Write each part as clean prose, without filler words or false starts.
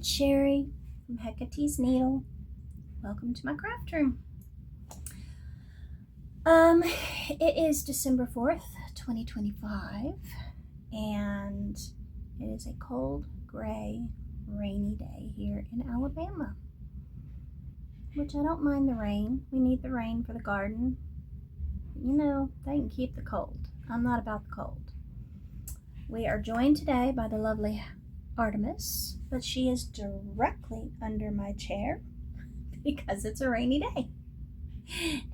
it's Sherry from Hecate's Needle. Welcome to my craft room. It is December 4th, 2025, and it is a cold, gray, rainy day here in Alabama. Which I don't mind the rain. We need the rain for the garden. You know, they can keep the cold. I'm not about the cold. We are joined today by the lovely Artemis, but she is directly under my chair because it's a rainy day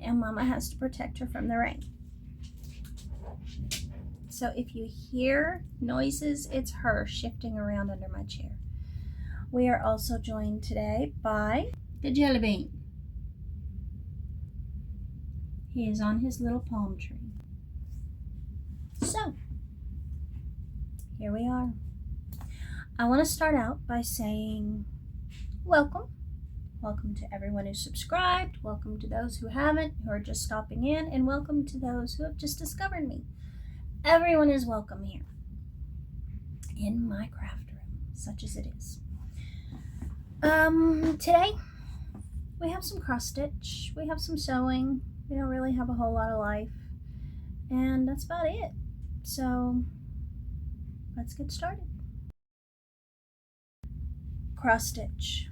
and Mama has to protect her from the rain. So if you hear noises, it's her shifting around under my chair. We are also joined today by the jelly bean. He is on his little palm tree. So here we are. I want to start out by saying welcome. Welcome to everyone who's subscribed. Welcome to those who haven't, who are just stopping in, and welcome to those who have just discovered me. Everyone is welcome here in my craft room, such as it is. Today we have some cross stitch, we have some sewing, we don't really have a whole lot of life, and that's about it. So let's get started. Cross stitch.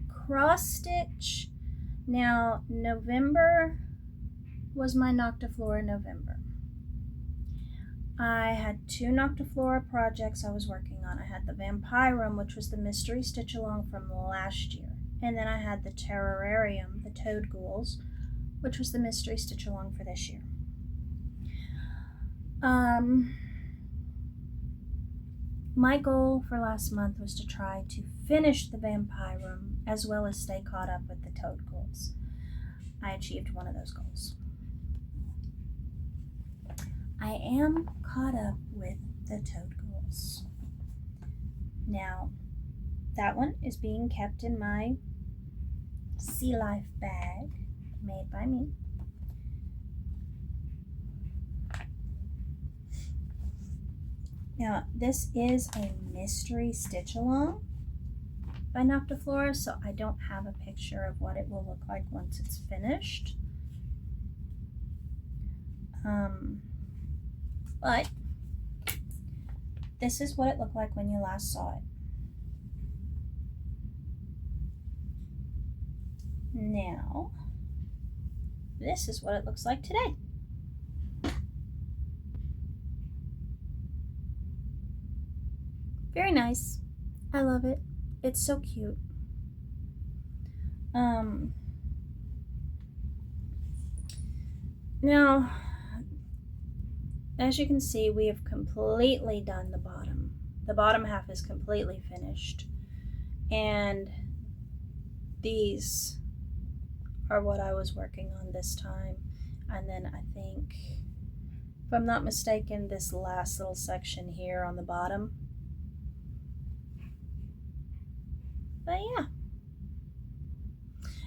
Cross stitch. Now, November was my Noctiflora November. I had two Noctiflora projects I was working on. I had the Vampirum, which was the mystery stitch along from last year. And then I had the Terrarium, the toad ghouls, which was the mystery stitch along for this year. My goal for last month was to try to finish the Vampirum as well as stay caught up with the toad ghouls. I achieved one of those goals. I am caught up with the toad ghouls. Now, that one is being kept in my Sea Life bag made by me. Now, this is a mystery stitch along by Noctiflora, so I don't have a picture of what it will look like once it's finished. But this is what it looked like when you last saw it. Now, this is what it looks like today. Very nice. I love it. It's so cute. Now, as you can see, we have completely done the bottom. The bottom half is completely finished. And these are what I was working on this time. And then I think, if I'm not mistaken, this last little section here on the bottom. But yeah,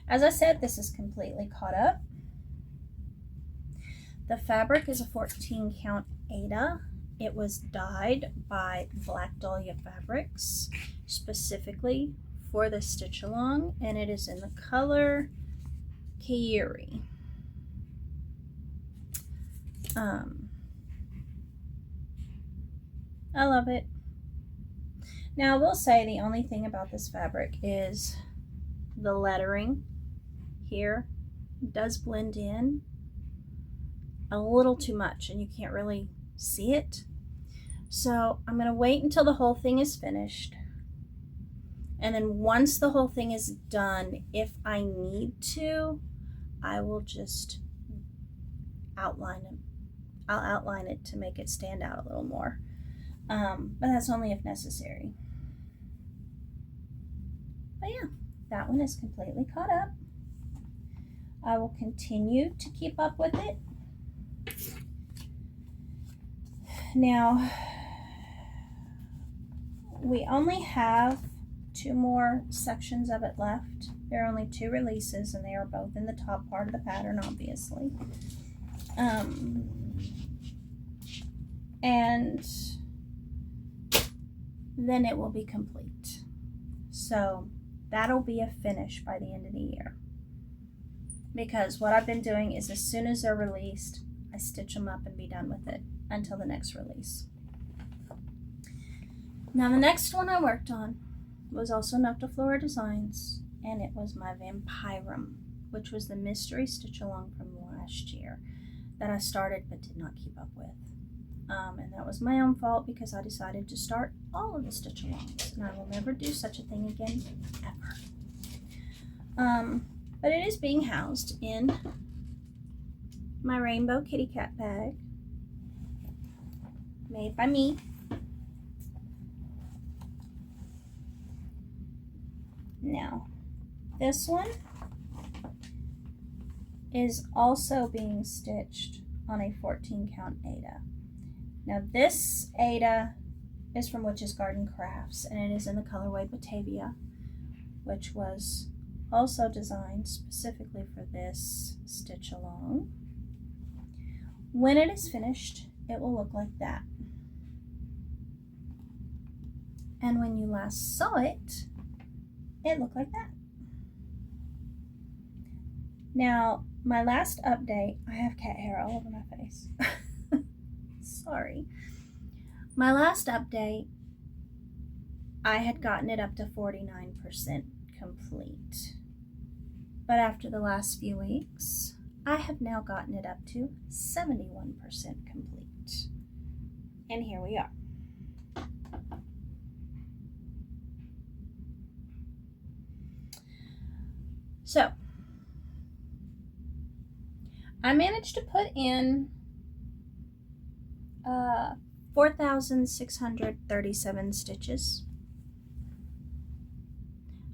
as I said, this is completely caught up. The fabric is a 14 count Aida. It was dyed by Black Dahlia Fabrics specifically for the stitch along, and it is in the color Kiiri. I love it. Now, I will say the only thing about this fabric is the lettering here does blend in a little too much and you can't really see it. So I'm going to wait until the whole thing is finished. And then once the whole thing is done, if I need to, I will just outline it. I'll outline it to make it stand out a little more. But that's only if necessary. But yeah, that one is completely caught up. I will continue to keep up with it. Now, we only have 2 more sections of it left. There are only 2 releases, and they are both in the top part of the pattern, obviously. And then it will be complete. So that'll be a finish by the end of the year. Because what I've been doing is as soon as they're released, I stitch them up and be done with it until the next release. Now the next one I worked on was also Noctiflora Designs, and it was my Vampirum, which was the mystery stitch along from last year that I started but did not keep up with. And that was my own fault because I decided to start all of the stitch alongs, and I will never do such a thing again, ever. But it is being housed in my rainbow kitty cat bag made by me. Now, this one is also being stitched on a 14 count Aida. Now this Aida is from Witch's Garden Crafts, and it is in the colorway Batavia, which was also designed specifically for this stitch along. When it is finished, it will look like that. And when you last saw it, it looked like that. Now, my last update, I have cat hair all over my face. Sorry. My last update, I had gotten it up to 49% complete. But after the last few weeks, I have now gotten it up to 71% complete. And here we are. So, I managed to put in 4,637 stitches.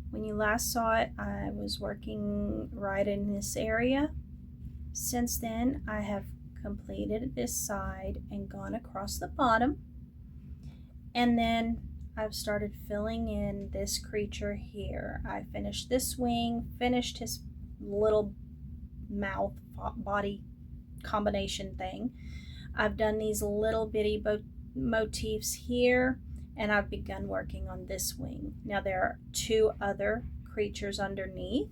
When you last saw it, I was working right in this area. Since then, I have completed this side and gone across the bottom. And then I've started filling in this creature here. I finished this wing, finished his little mouth body combination thing. I've done these little bitty motifs here, and I've begun working on this wing. Now there are two other creatures underneath.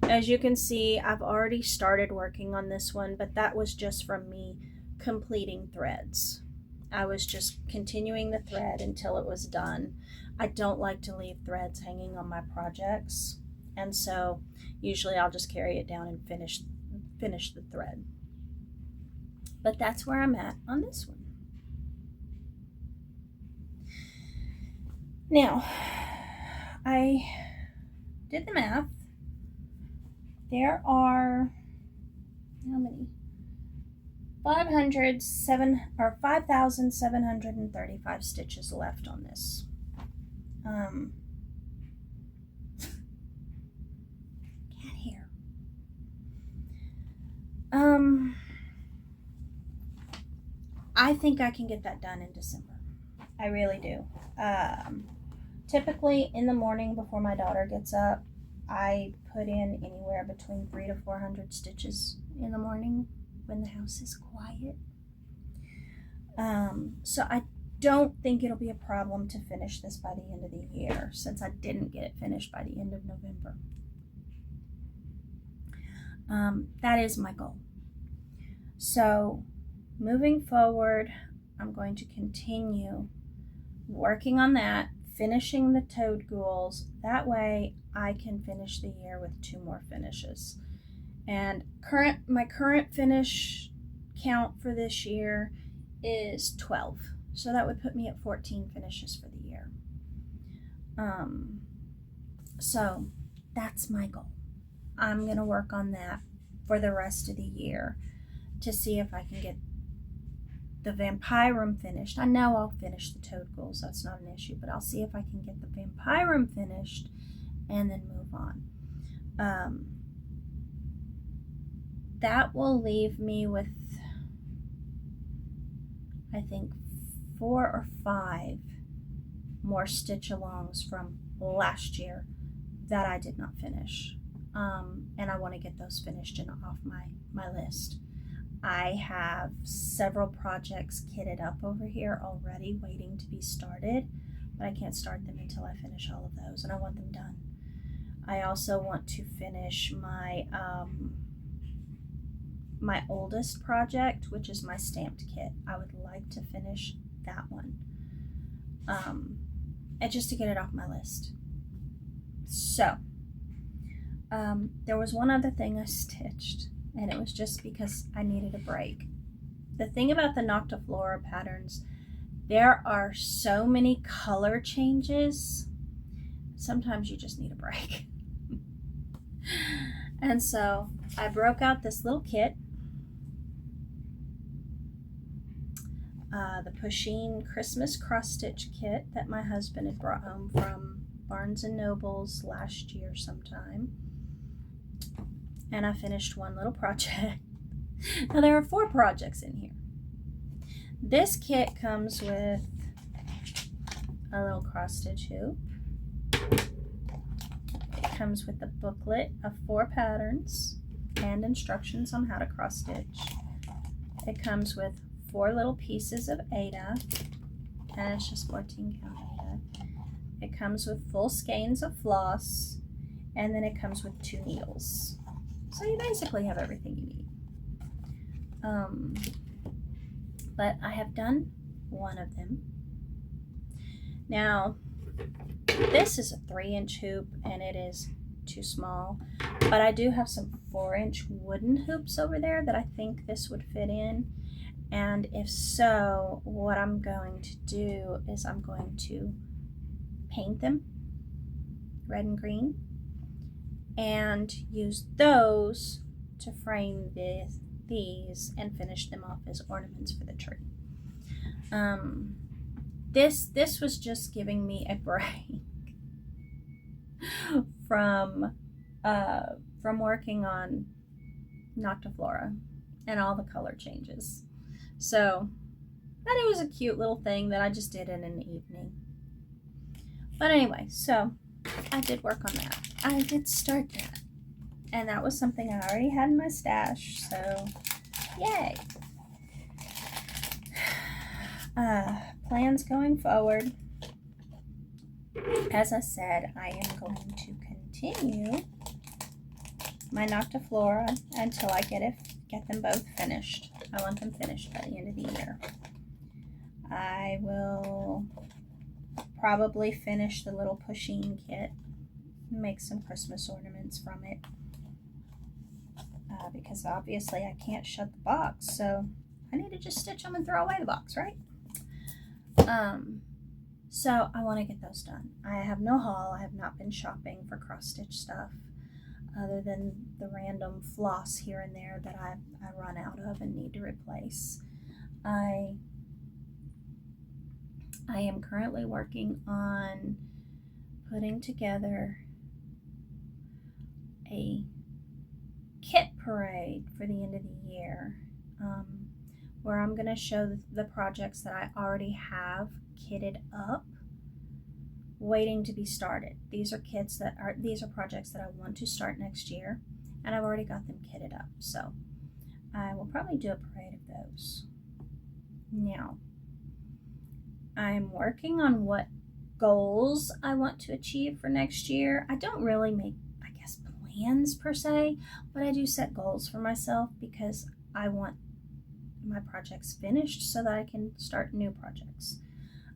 As you can see, I've already started working on this one, but that was just from me completing threads. I was just continuing the thread until it was done. I don't like to leave threads hanging on my projects, and so usually I'll just carry it down and finish the thread. But that's where I'm at on this one. Now, I did the math. There are, how many? 5,735 stitches left on this. Cat hair. I think I can get that done in December. I really do. Typically in the morning before my daughter gets up, I put in anywhere between 300 to 400 stitches in the morning when the house is quiet. So I don't think it'll be a problem to finish this by the end of the year, since I didn't get it finished by the end of November. That is my goal. So moving forward, I'm going to continue working on that, finishing the toad ghouls. That way I can finish the year with 2 more finishes. And my current finish count for this year is 12. So that would put me at 14 finishes for the year. So that's my goal. I'm going to work on that for the rest of the year to see if I can get the Vampirum finished. I know I'll finish the toad ghouls, that's not an issue, but I'll see if I can get the Vampirum finished and then move on. That will leave me with, I think, 4 or 5 more stitch alongs from last year that I did not finish. And I want to get those finished and off my list. I have several projects kitted up over here already waiting to be started, but I can't start them until I finish all of those, and I want them done. I also want to finish my my oldest project, which is my stamped kit. I would like to finish that one, and just to get it off my list. So there was one other thing I stitched, and it was just because I needed a break. The thing about the Noctiflora patterns, there are so many color changes. Sometimes you just need a break. And so I broke out this little kit, the Pusheen Christmas cross stitch kit that my husband had brought home from Barnes and Nobles last year sometime. And I finished one little project. Now there are 4 projects in here. This kit comes with a little cross stitch hoop. It comes with a booklet of 4 patterns and instructions on how to cross stitch. It comes with 4 little pieces of Aida, and it's just 14 count Aida. It comes with full skeins of floss, and then it comes with 2 needles. So you basically have everything you need. But I have done one of them. Now, this is a 3-inch hoop, and it is too small, but I do have some 4-inch wooden hoops over there that I think this would fit in. And if so, what I'm going to do is I'm going to paint them red and green and use those to frame these and finish them off as ornaments for the tree. This was just giving me a break from working on Noctiflora and all the color changes. So, but it was a cute little thing that I just did in an evening. But anyway, so I did work on that. I did start that. And that was something I already had in my stash, so yay. Plans going forward. As I said, I am going to continue my Noctiflora until I get them both finished. I want them finished by the end of the year. I will probably finish the little Pusheen kit and make some Christmas ornaments from it. Because obviously I can't shut the box, so I need to just stitch them and throw away the box, right? So I want to get those done. I have no haul. I have not been shopping for cross-stitch stuff other than the random floss here and there that I run out of and need to replace. I am currently working on putting together a kit parade for the end of the year, where I'm going to show the projects that I already have kitted up, waiting to be started. These are projects that I want to start next year, and I've already got them kitted up. So I will probably do a parade of those. Now, I'm working on what goals I want to achieve for next year. I don't really make, plans per se, but I do set goals for myself because I want my projects finished so that I can start new projects.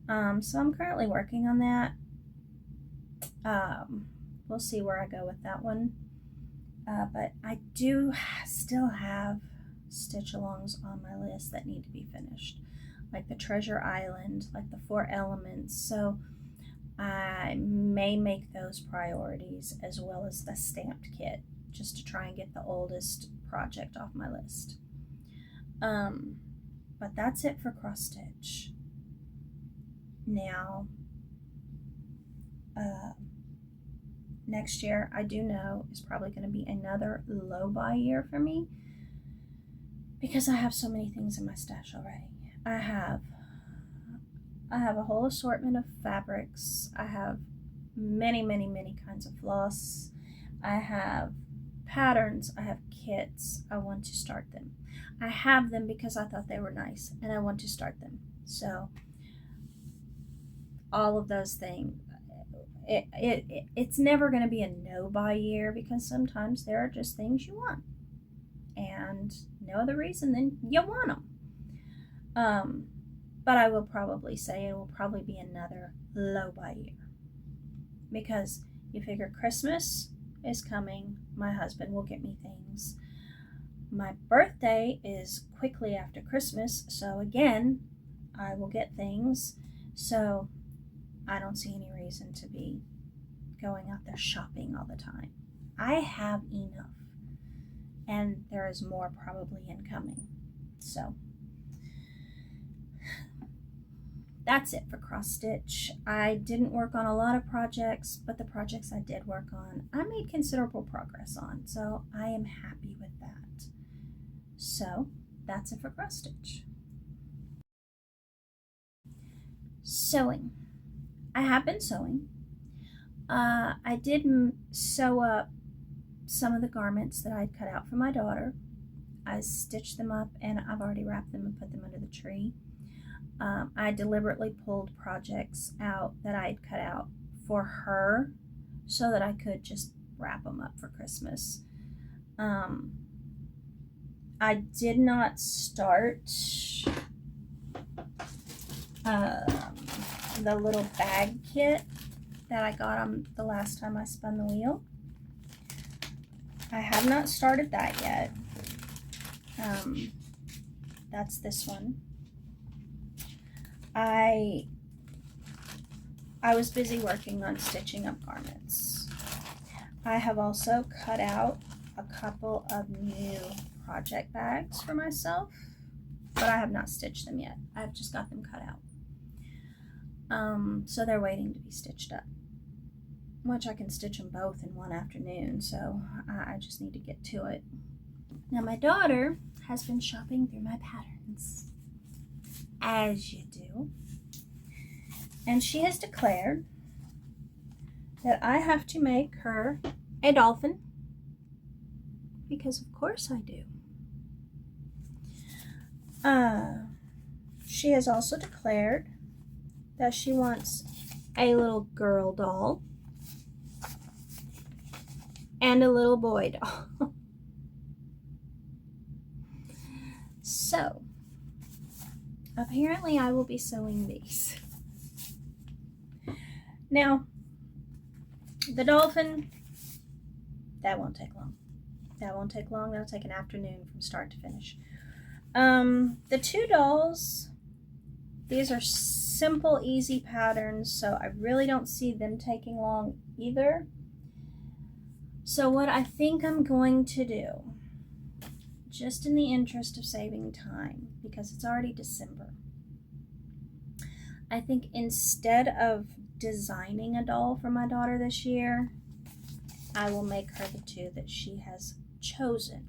So I'm currently working on that. We'll see where I go with that one. But I do still have stitch-alongs on my list that need to be finished, like the Treasure Island, like the 4 elements. So I may make those priorities, as well as the stamped kit, just to try and get the oldest project off my list. But that's it for cross stitch. Now, next year, I do know, is probably going to be another low buy year for me, because I have so many things in my stash already. I have a whole assortment of fabrics. I have many, many, many kinds of floss. I have patterns. I have kits. I want to start them. I have them because I thought they were nice, and I want to start them. So all of those things. It's never going to be a no buy year because sometimes there are just things you want and no other reason than you want them. But I will probably say it will probably be another low buy year because you figure Christmas is coming. My husband will get me things. My birthday is quickly after Christmas, so again, I will get things. So I don't see any reason to be going out there shopping all the time. I have enough, and there is more probably incoming. So that's it for cross stitch. I didn't work on a lot of projects, but the projects I did work on, I made considerable progress on, so I am happy with that. So that's it for cross stitch. Sewing. I have been sewing. I did sew up some of the garments that I'd cut out for my daughter. I stitched them up and I've already wrapped them and put them under the tree. I deliberately pulled projects out that I had cut out for her so that I could just wrap them up for Christmas. I did not start the little bag kit that I got on the last time I spun the wheel. I have not started that yet. That's this one. I was busy working on stitching up garments. I have also cut out a couple of new project bags for myself, but I have not stitched them yet. I've just got them cut out. So they're waiting to be stitched up, which I can stitch them both in one afternoon, so I just need to get to it. Now my daughter has been shopping through my patterns, as you do, and she has declared that I have to make her a dolphin, because of course I do. She has also declared that she wants a little girl doll and a little boy doll. So, apparently I will be sewing these. Now, the dolphin, that won't take long. That won't take long. That'll take an afternoon from start to finish. The two dolls, these are simple, easy patterns, so I really don't see them taking long either. So what I think I'm going to do, just in the interest of saving time, because it's already December, I think instead of designing a doll for my daughter this year, I will make her the two that she has chosen.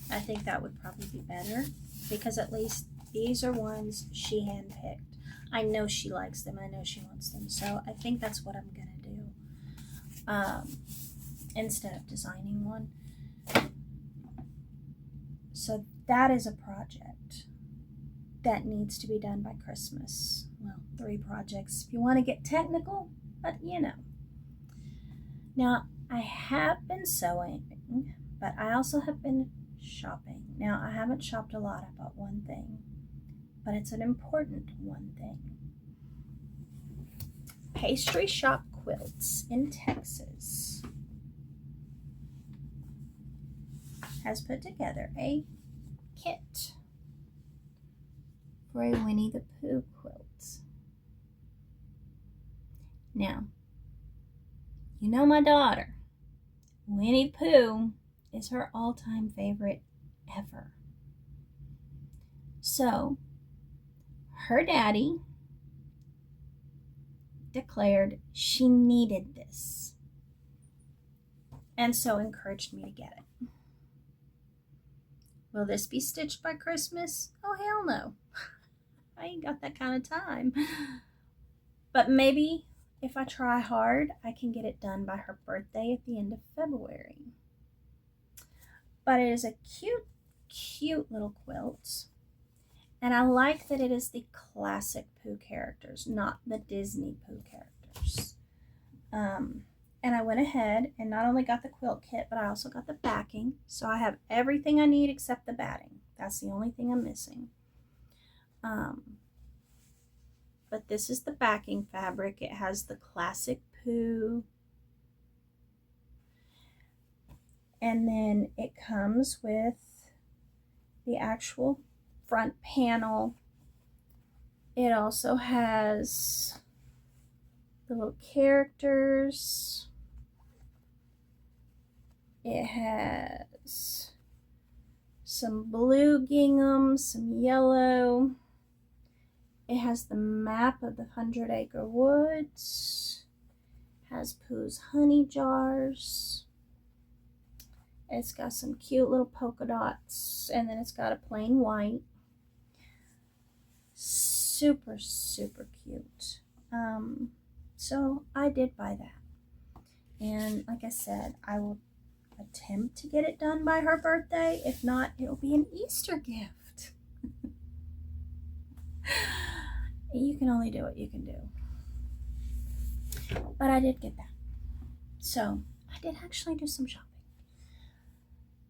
I think that would probably be better, because at least these are ones she handpicked. I know she likes them. I know she wants them. So I think that's what I'm going to do instead of designing one. So that is a project that needs to be done by Christmas. Well, 3 projects if you want to get technical, but you know. Now, I have been sewing, but I also have been shopping. Now, I haven't shopped a lot. I bought one thing, but it's an important one thing. Pastry Shop Quilts in Texas has put together a kit for a Winnie the Pooh quilt. Now, you know my daughter, Winnie the Pooh is her all-time favorite ever. So, her daddy declared she needed this, and so encouraged me to get it. Will this be stitched by Christmas? Oh, hell no. I ain't got that kind of time. But maybe if I try hard, I can get it done by her birthday at the end of February. But it is a cute, cute little quilt. And I like that it is the classic Pooh characters, not the Disney Pooh characters. And I went ahead and not only got the quilt kit, but I also got the backing. So I have everything I need except the batting. That's the only thing I'm missing. But this is the backing fabric. It has the classic Pooh. And then it comes with the actual front panel. It also has the little characters. It has some blue gingham, some yellow. It has the map of the 100 Acre Woods. It has Pooh's honey jars. It's got some cute little polka dots, and then it's got a plain white. Super, super cute. So I did buy that. And like I said, I will attempt to get it done by her birthday. If not, it'll be an Easter gift. You can only do what you can do. But I did get that. So I did actually do some shopping.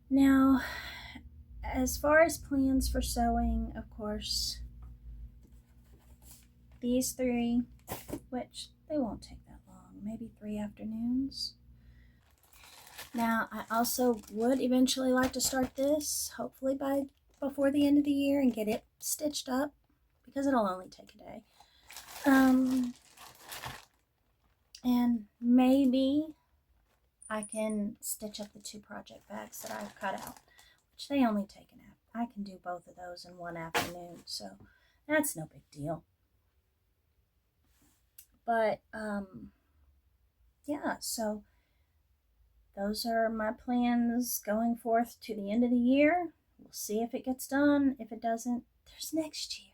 Now, as far as plans for sewing, of course, these 3, which they won't take that long, maybe 3 afternoons. Now, I also would eventually like to start this, hopefully before the end of the year, and get it stitched up, because it'll only take a day. And maybe I can stitch up the 2 project bags that I've cut out, which they only take an hour. I can do both of those in one afternoon, so that's no big deal. But, yeah, so those are my plans going forth to the end of the year. We'll see if it gets done. If it doesn't, there's next year.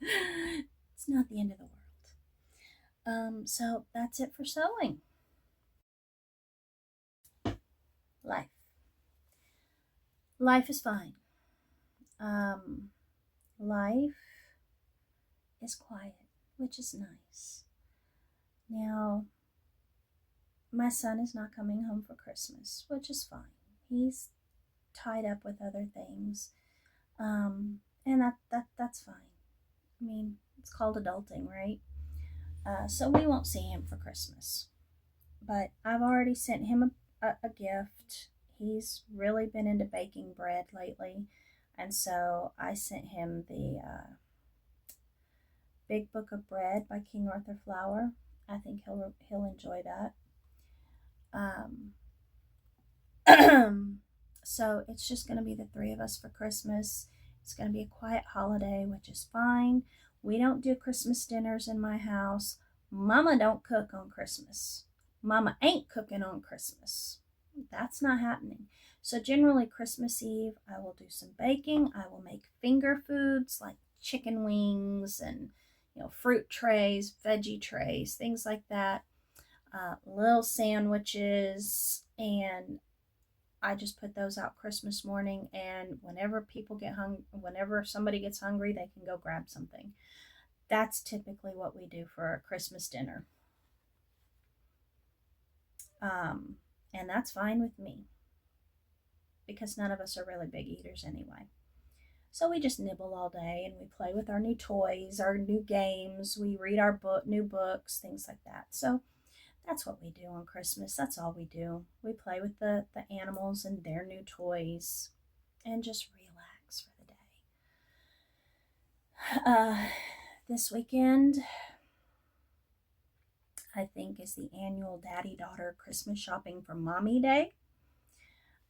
It's not the end of the world. So that's it for sewing. Life. Life is fine. Life is quiet, which is nice. Now, my son is not coming home for Christmas, which is fine. He's tied up with other things. And that's fine. I mean, it's called adulting, right? So we won't see him for Christmas. But I've already sent him a gift. He's really been into baking bread lately. And so I sent him the Big Book of Bread by King Arthur Flower. I think he'll enjoy that. So it's just going to be the 3 of us for Christmas. It's going to be a quiet holiday, which is fine. We don't do Christmas dinners in my house. Mama don't cook on Christmas. Mama ain't cooking on Christmas. That's not happening. So generally Christmas Eve, I will do some baking. I will make finger foods like chicken wings and fruit trays, veggie trays, things like that. Little sandwiches, and I just put those out Christmas morning, and whenever people get whenever somebody gets hungry, they can go grab something. That's typically what we do for a Christmas dinner. And that's fine with me, because none of us are really big eaters anyway. So we just nibble all day, and we play with our new toys, our new games. We read our new books, things like that. So that's what we do on Christmas. That's all we do. We play with the animals and their new toys and just relax for the day. This weekend, I think, is the annual daddy-daughter Christmas shopping for Mommy Day.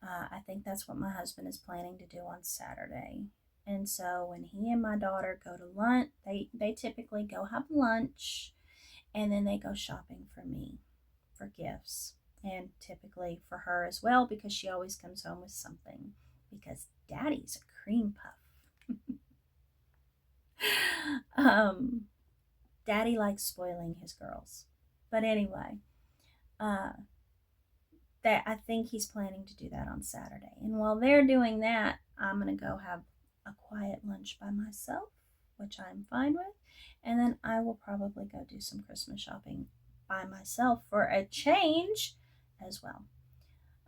I think that's what my husband is planning to do on Saturday. And so when he and my daughter go to lunch, they typically go have lunch, and then they go shopping for me for gifts, and typically for her as well, because she always comes home with something, because daddy's a cream puff. Daddy likes spoiling his girls. But anyway, that I think he's planning to do that on Saturday. And while they're doing that, I'm going to go have a quiet lunch by myself, which I'm fine with. And then I will probably go do some Christmas shopping by myself for a change as well.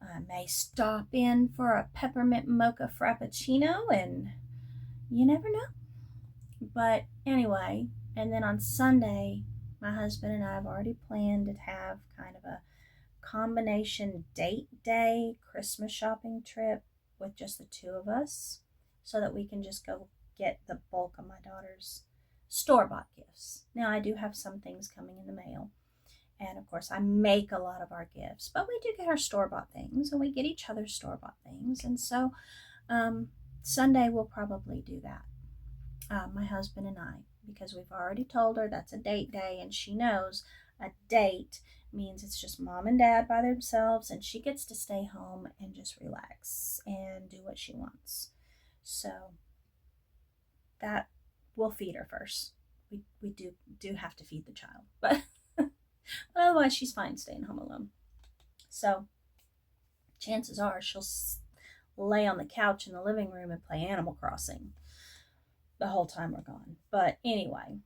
I may stop in for a peppermint mocha frappuccino, and you never know. But anyway, and then on Sunday, my husband and I have already planned to have kind of a combination date day Christmas shopping trip with just the two of us, so that we can just go get the bulk of my daughter's store-bought gifts. Now, I do have some things coming in the mail, and of course I make a lot of our gifts, but we do get our store-bought things, and we get each other's store-bought things. And so Sunday we'll probably do that, my husband and I, because we've already told her that's a date day, and she knows a date means it's just mom and dad by themselves, and she gets to stay home and just relax and do what she wants. So that we'll feed her first. We do have to feed the child, but otherwise she's fine staying home alone. So chances are she'll lay on the couch in the living room and play Animal Crossing the whole time we're gone. But anyway,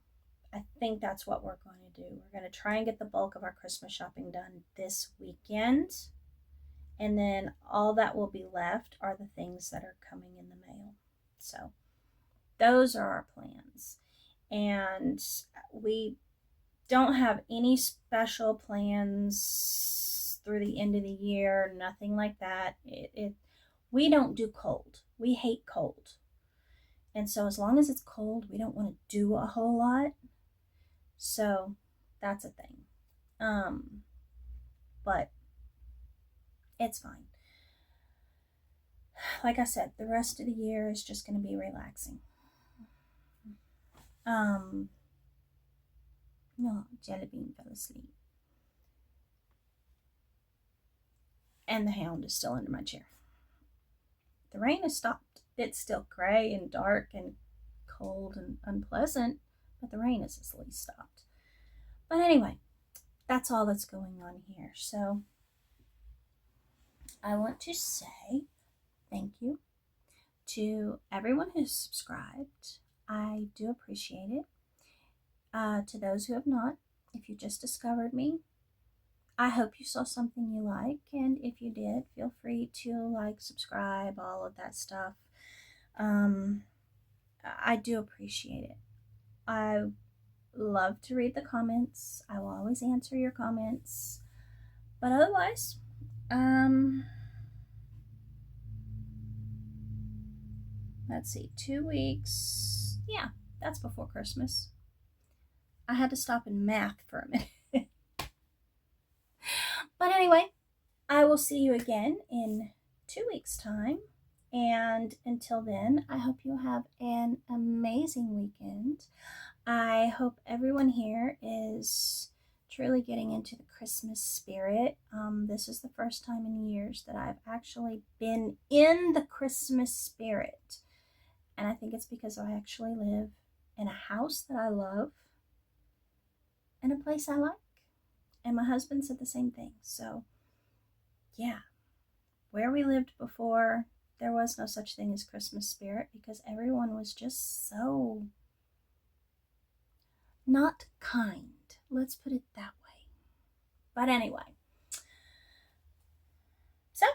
I think that's what we're going to do. We're going to try and get the bulk of our Christmas shopping done this weekend. And then all that will be left are the things that are coming in the mail. So those are our plans. And we don't have any special plans through the end of the year, nothing like that. We don't do cold. We hate cold. And so as long as it's cold, we don't want to do a whole lot. So that's a thing. But it's fine. Like I said, the rest of the year is just going to be relaxing. No, Jellybean fell asleep. And the hound is still under my chair. The rain has stopped. It's still gray and dark and cold and unpleasant, but the rain has at least stopped. But anyway, that's all that's going on here. So I want to say thank you to everyone who's subscribed. I do appreciate it. To those who have not, if you just discovered me, I hope you saw something you like, and if you did, feel free to like, subscribe, all of that stuff. I do appreciate it. I love to read the comments. I will always answer your comments. But otherwise, let's see, 2 weeks. Yeah, that's before Christmas. I had to stop and math for a minute. But anyway, I will see you again in 2 weeks' time. And until then, I hope you have an amazing weekend. I hope everyone here is truly getting into the Christmas spirit. This is the first time in years that I've actually been in the Christmas spirit. And I think it's because I actually live in a house that I love and a place I like. And my husband said the same thing. So, yeah, where we lived before, there was no such thing as Christmas spirit because everyone was just so not kind. Let's put it that way. But anyway, so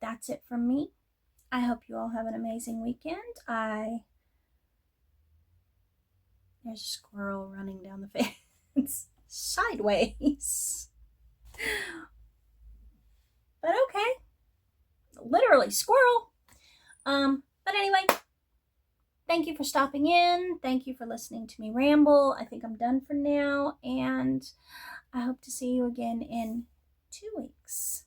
that's it from me. I hope you all have an amazing weekend. There's a squirrel running down the fence sideways. But okay. Literally squirrel. But anyway, thank you for stopping in. Thank you for listening to me ramble. I think I'm done for now, and I hope to see you again in 2 weeks.